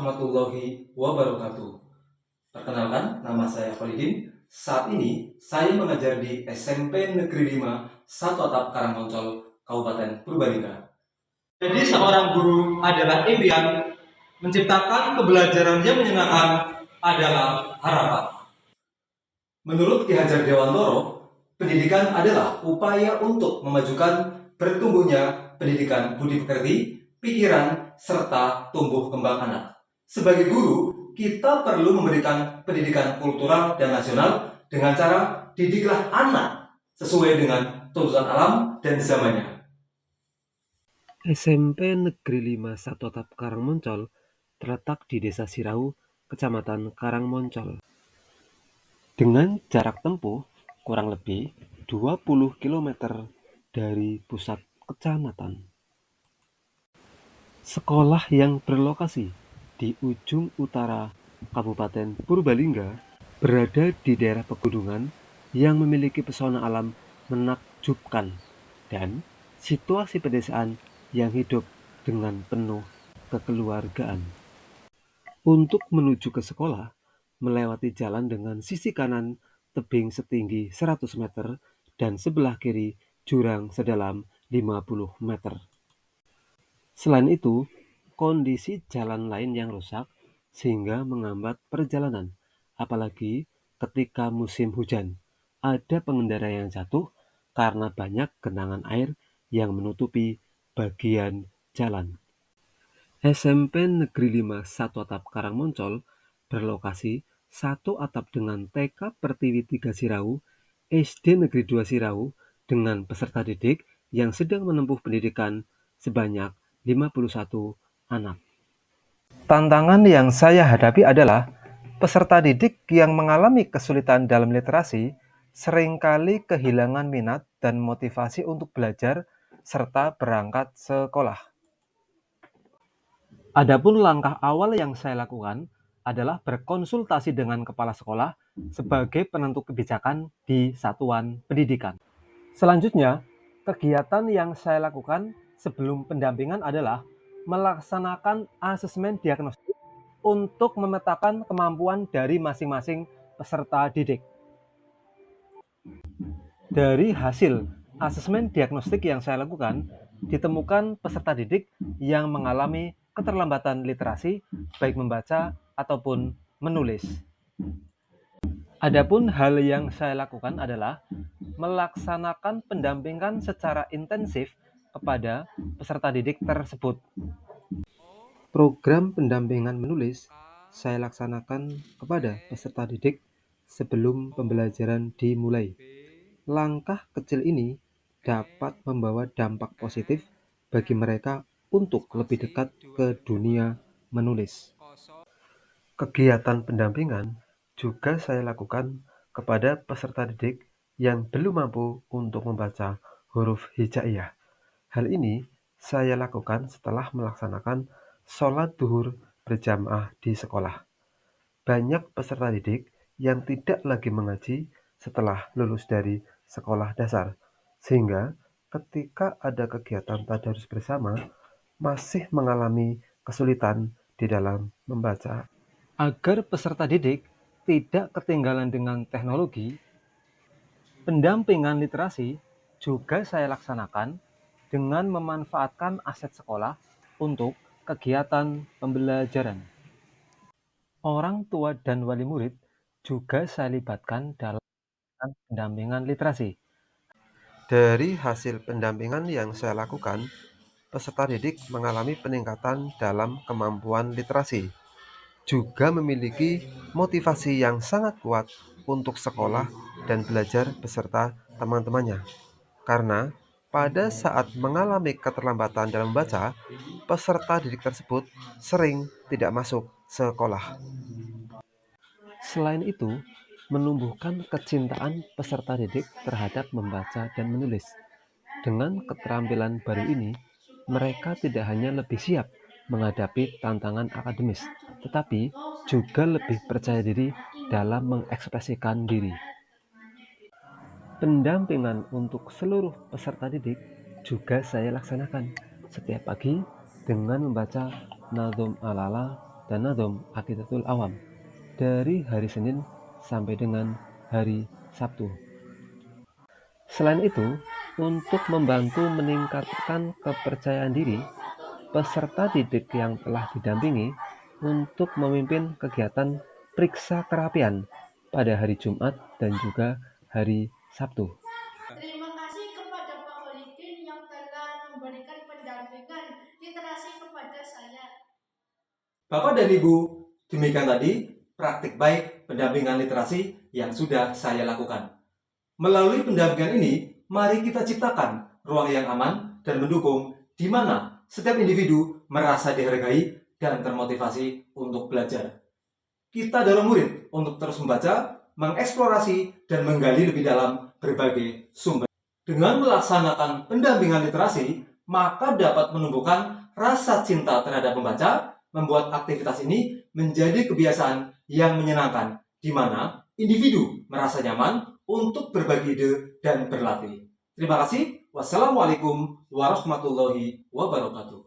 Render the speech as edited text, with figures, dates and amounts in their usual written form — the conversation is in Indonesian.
warahmatullahi wabarakatuh. Perkenalkan, nama saya Khalidin. Saat ini saya mengajar di SMP Negeri 5 Satu Atap Karangmoncol, Kabupaten Purbalingga. Jadi seorang guru adalah impian, menciptakan pembelajaran yang menyenangkan adalah harapan. Menurut Ki Hajar Dewantoro, pendidikan adalah upaya untuk memajukan bertumbuhnya pendidikan budi pekerti, pikiran, serta tumbuh kembang anak. Sebagai guru, kita perlu memberikan pendidikan kultural dan nasional dengan cara didiklah anak sesuai dengan tuntutan alam dan zamannya. SMP Negeri 5 Satu Atap Karangmoncol terletak di Desa Sirau, Kecamatan Karangmoncol. Dengan jarak tempuh kurang lebih 20 km dari pusat kecamatan. Sekolah yang berlokasi di ujung utara Kabupaten Purbalingga berada di daerah pegunungan yang memiliki pesona alam menakjubkan dan situasi pedesaan yang hidup dengan penuh kekeluargaan. Untuk menuju ke sekolah, melewati jalan dengan sisi kanan tebing setinggi 100 meter dan sebelah kiri jurang sedalam 50 meter. Selain itu, kondisi jalan lain yang rusak sehingga menghambat perjalanan, apalagi ketika musim hujan. Ada pengendara yang jatuh karena banyak genangan air yang menutupi bagian jalan. SMP Negeri 5 Satu Atap Karangmoncol berlokasi satu atap dengan TK Pertiwi 3 Sirau, SD Negeri 2 Sirau dengan peserta didik yang sedang menempuh pendidikan sebanyak 51 anak. Tantangan yang saya hadapi adalah peserta didik yang mengalami kesulitan dalam literasi seringkali kehilangan minat dan motivasi untuk belajar serta berangkat sekolah. Adapun langkah awal yang saya lakukan adalah berkonsultasi dengan kepala sekolah sebagai penentu kebijakan di satuan pendidikan. Selanjutnya, kegiatan yang saya lakukan sebelum pendampingan adalah melaksanakan asesmen diagnostik untuk memetakan kemampuan dari masing-masing peserta didik. Dari hasil asesmen diagnostik yang saya lakukan, ditemukan peserta didik yang mengalami keterlambatan literasi, baik membaca ataupun menulis. Adapun hal yang saya lakukan adalah melaksanakan pendampingan secara intensif kepada peserta didik tersebut. Program pendampingan menulis saya laksanakan kepada peserta didik sebelum pembelajaran dimulai. Langkah kecil ini dapat membawa dampak positif bagi mereka untuk lebih dekat ke dunia menulis. Kegiatan pendampingan juga saya lakukan kepada peserta didik yang belum mampu untuk membaca huruf hijaiyah. Hal ini saya lakukan setelah melaksanakan sholat duhur berjamaah di sekolah. Banyak peserta didik yang tidak lagi mengaji setelah lulus dari sekolah dasar, sehingga ketika ada kegiatan tadarus bersama, masih mengalami kesulitan di dalam membaca. Agar peserta didik tidak ketinggalan dengan teknologi, pendampingan literasi juga saya laksanakan dengan memanfaatkan aset sekolah untuk kegiatan pembelajaran. Orang tua dan wali murid juga saya libatkan dalam pendampingan literasi. Dari hasil pendampingan yang saya lakukan, peserta didik mengalami peningkatan dalam kemampuan literasi, juga memiliki motivasi yang sangat kuat untuk sekolah dan belajar beserta teman-temannya. Karena pada saat mengalami keterlambatan dalam membaca, peserta didik tersebut sering tidak masuk sekolah. Selain itu, menumbuhkan kecintaan peserta didik terhadap membaca dan menulis. Dengan keterampilan baru ini, mereka tidak hanya lebih siap menghadapi tantangan akademis, tetapi juga lebih percaya diri dalam mengekspresikan diri. Pendampingan untuk seluruh peserta didik juga saya laksanakan setiap pagi dengan membaca Nadhum Alala Tanadhum Aqidatul Awam dari hari Senin sampai dengan hari Sabtu. Selain itu, untuk membantu meningkatkan kepercayaan diri, peserta didik yang telah didampingi untuk memimpin kegiatan periksa kerapian pada hari Jumat dan juga hari Sabtu. Terima kasih kepada Pak Holidin yang telah memberikan pendampingan literasi kepada saya. Bapak dan Ibu, demikian tadi praktik baik pendampingan literasi yang sudah saya lakukan. Melalui pendampingan ini, mari kita ciptakan ruang yang aman dan mendukung di mana setiap individu merasa dihargai dan termotivasi untuk belajar. Kita dorong murid untuk terus membaca, mengeksplorasi, dan menggali lebih dalam berbagai sumber. Dengan melaksanakan pendampingan literasi, maka dapat menumbuhkan rasa cinta terhadap membaca, membuat aktivitas ini menjadi kebiasaan yang menyenangkan, di mana individu merasa nyaman untuk berbagi ide dan berlatih. Terima kasih. Wassalamualaikum warahmatullahi wabarakatuh.